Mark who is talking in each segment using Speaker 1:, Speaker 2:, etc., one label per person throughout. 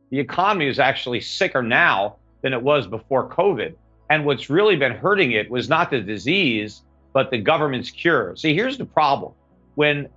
Speaker 1: The economy is actually sicker now than it was before COVID. And what's really been hurting it was not the disease, but the government's cure. See, here's the problem. When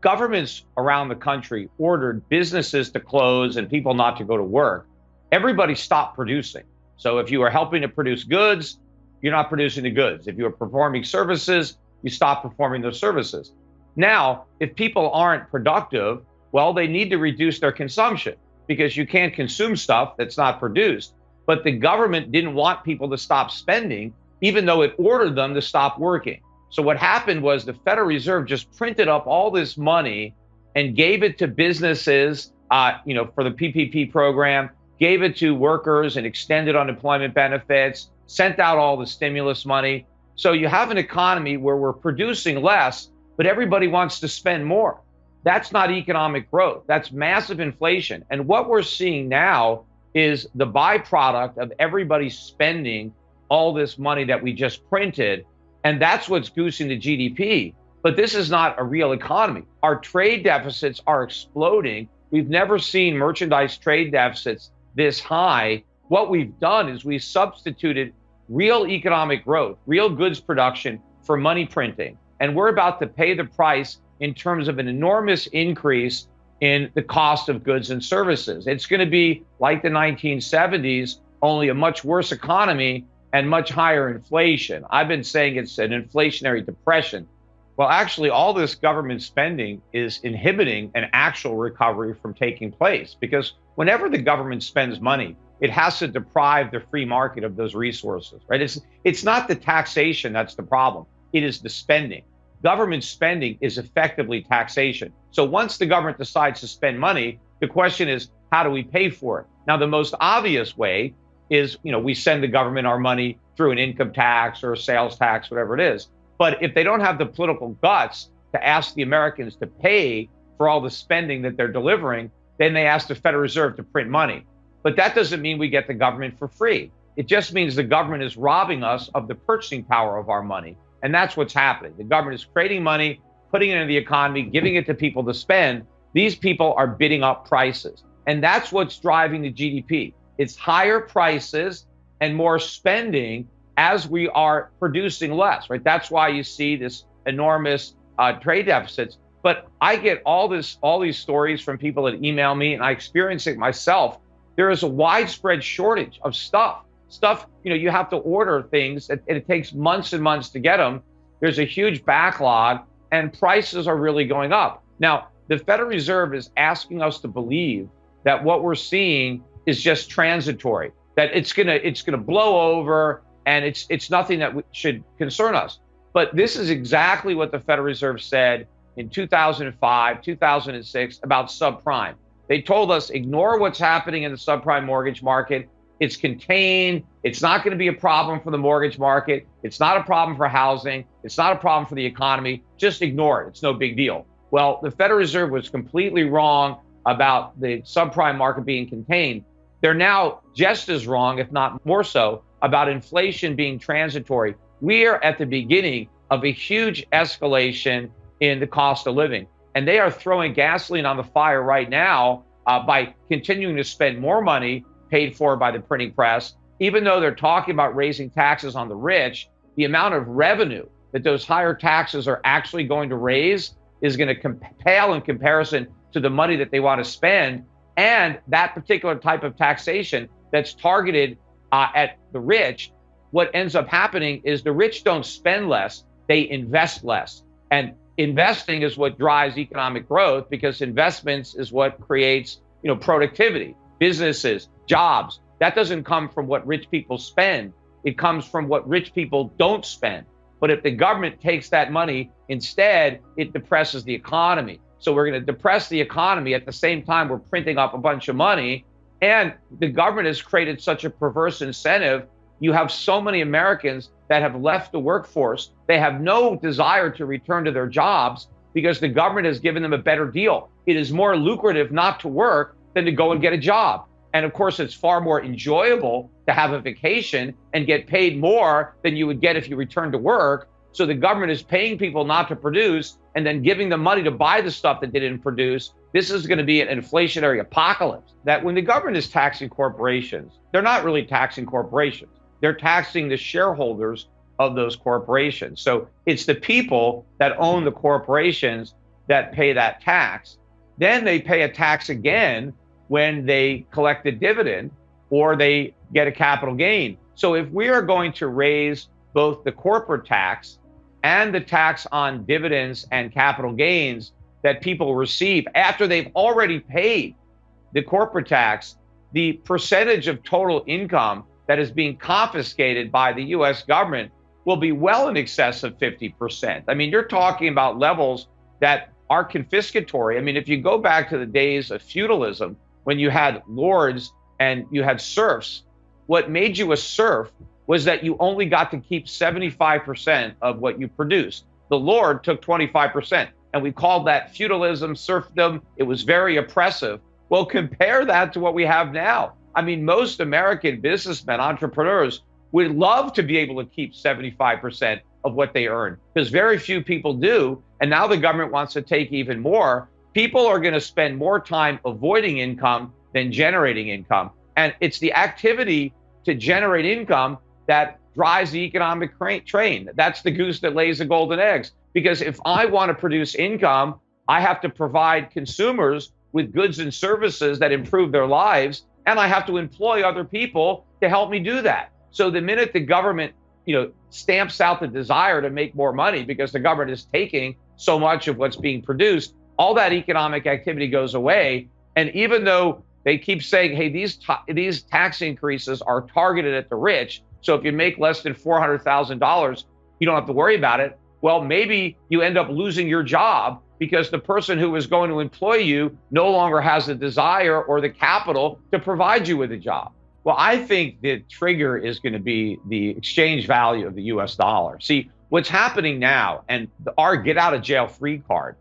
Speaker 1: governments around the country ordered businesses to close and people not to go to work, everybody stopped producing. So if you were helping to produce goods, you're not producing the goods. If you were performing services, you stop performing those services. Now, if people aren't productive, well, they need to reduce their consumption because you can't consume stuff that's not produced. But the government didn't want people to stop spending, even though it ordered them to stop working. So what happened was the Federal Reserve just printed up all this money and gave it to businesses, for the PPP program, gave it to workers and extended unemployment benefits, sent out all the stimulus money. So you have an economy where we're producing less, but everybody wants to spend more. That's not economic growth. That's massive inflation. And what we're seeing now is the byproduct of everybody spending all this money that we just printed. And that's what's goosing the GDP. But this is not a real economy. Our trade deficits are exploding. We've never seen merchandise trade deficits this high. What we've done is we substituted real economic growth, real goods production for money printing. And we're about to pay the price in terms of an enormous increase in the cost of goods and services. It's going to be like the 1970s, only a much worse economy and much higher inflation. I've been saying it's an inflationary depression. Well, actually, all this government spending is inhibiting an actual recovery from taking place, because whenever the government spends money, it has to deprive the free market of those resources, right? It's not the taxation that's the problem. It is the spending. Government spending is effectively taxation. So once the government decides to spend money, the question is, how do we pay for it? Now, the most obvious way is, we send the government our money through an income tax or a sales tax, whatever it is. But if they don't have the political guts to ask the Americans to pay for all the spending that they're delivering, then they ask the Federal Reserve to print money. But that doesn't mean we get the government for free. It just means the government is robbing us of the purchasing power of our money. And that's what's happening. The government is creating money, putting it into the economy, giving it to people to spend. These people are bidding up prices. And that's what's driving the GDP. It's higher prices and more spending as we are producing less, right? That's why you see this enormous trade deficits. But I get all these stories from people that email me, and I experience it myself. There is a widespread shortage of stuff. You have to order things, and it takes months and months to get them. There's a huge backlog, and prices are really going up. Now, the Federal Reserve is asking us to believe that what we're seeing is just transitory, that it's gonna blow over, and it's nothing that should concern us. But this is exactly what the Federal Reserve said in 2005, 2006 about subprime. They told us, ignore what's happening in the subprime mortgage market. It's contained. It's not going to be a problem for the mortgage market. It's not a problem for housing. It's not a problem for the economy. Just ignore it. It's no big deal. Well, the Federal Reserve was completely wrong about the subprime market being contained. They're now just as wrong, if not more so, about inflation being transitory. We are at the beginning of a huge escalation in the cost of living. And they are throwing gasoline on the fire right now by continuing to spend more money paid for by the printing press. Even though they're talking about raising taxes on the rich, the amount of revenue that those higher taxes are actually going to raise is going to pale in comparison to the money that they want to spend. And that particular type of taxation that's targeted at the rich, what ends up happening is the rich don't spend less, they invest less. And investing is what drives economic growth, because investments is what creates, productivity, businesses, jobs. That doesn't come from what rich people spend. It comes from what rich people don't spend. But if the government takes that money, instead, it depresses the economy. So we're going to depress the economy at the same time we're printing up a bunch of money. And the government has created such a perverse incentive. You have so many Americans that have left the workforce. They have no desire to return to their jobs because the government has given them a better deal. It is more lucrative not to work than to go and get a job. And of course, it's far more enjoyable to have a vacation and get paid more than you would get if you returned to work. So the government is paying people not to produce and then giving them money to buy the stuff that they didn't produce. This is going to be an inflationary apocalypse. That when the government is taxing corporations, they're not really taxing corporations. They're taxing the shareholders of those corporations. So it's the people that own the corporations that pay that tax. Then they pay a tax again when they collect a dividend or they get a capital gain. So if we are going to raise both the corporate tax and the tax on dividends and capital gains that people receive after they've already paid the corporate tax, the percentage of total income that is being confiscated by the US government will be well in excess of 50%. I mean, you're talking about levels that are confiscatory. I mean, if you go back to the days of feudalism, when you had lords and you had serfs, what made you a serf was that you only got to keep 75% of what you produced. The lord took 25%, and we called that feudalism, serfdom. It was very oppressive. Well, compare that to what we have now. I mean, most American businessmen, entrepreneurs, would love to be able to keep 75% of what they earn, because very few people do. And now the government wants to take even more. People are going to spend more time avoiding income than generating income. And it's the activity to generate income that drives the economic train. That's the goose that lays the golden eggs. Because if I want to produce income, I have to provide consumers with goods and services that improve their lives, and I have to employ other people to help me do that. So the minute the government, stamps out the desire to make more money because the government is taking so much of what's being produced, all that economic activity goes away. And even though they keep saying, hey, these tax increases are targeted at the rich, so if you make less than $400,000, you don't have to worry about it. Well, maybe you end up losing your job because the person who is going to employ you no longer has the desire or the capital to provide you with a job. Well, I think the trigger is going to be the exchange value of the US dollar. See, what's happening now, and our get out of jail free card,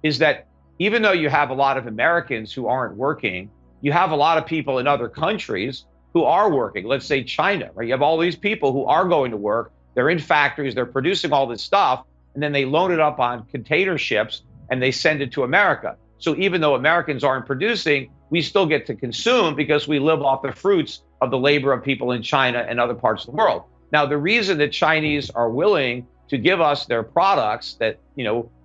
Speaker 1: is that even though you have a lot of Americans who aren't working, you have a lot of people in other countries who are working. Let's say China, right? You have all these people who are going to work. They're in factories, they're producing all this stuff, and then they load it up on container ships and they send it to America. So even though Americans aren't producing, we still get to consume because we live off the fruits of the labor of people in China and other parts of the world. Now, the reason that Chinese are willing to give us their products that,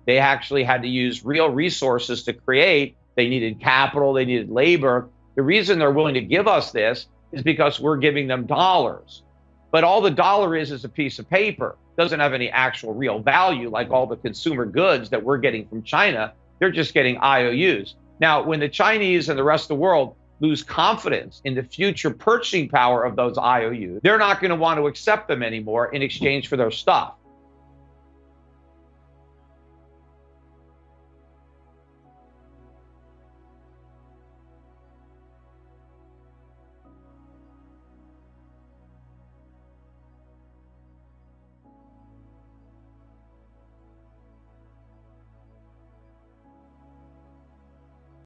Speaker 1: they actually had to use real resources to create, they needed capital, they needed labor. The reason they're willing to give us this is because we're giving them dollars. But all the dollar is a piece of paper. It doesn't have any actual real value like all the consumer goods that we're getting from China. They're just getting IOUs. Now, when the Chinese and the rest of the world lose confidence in the future purchasing power of those IOUs, they're not going to want to accept them anymore in exchange for their stuff.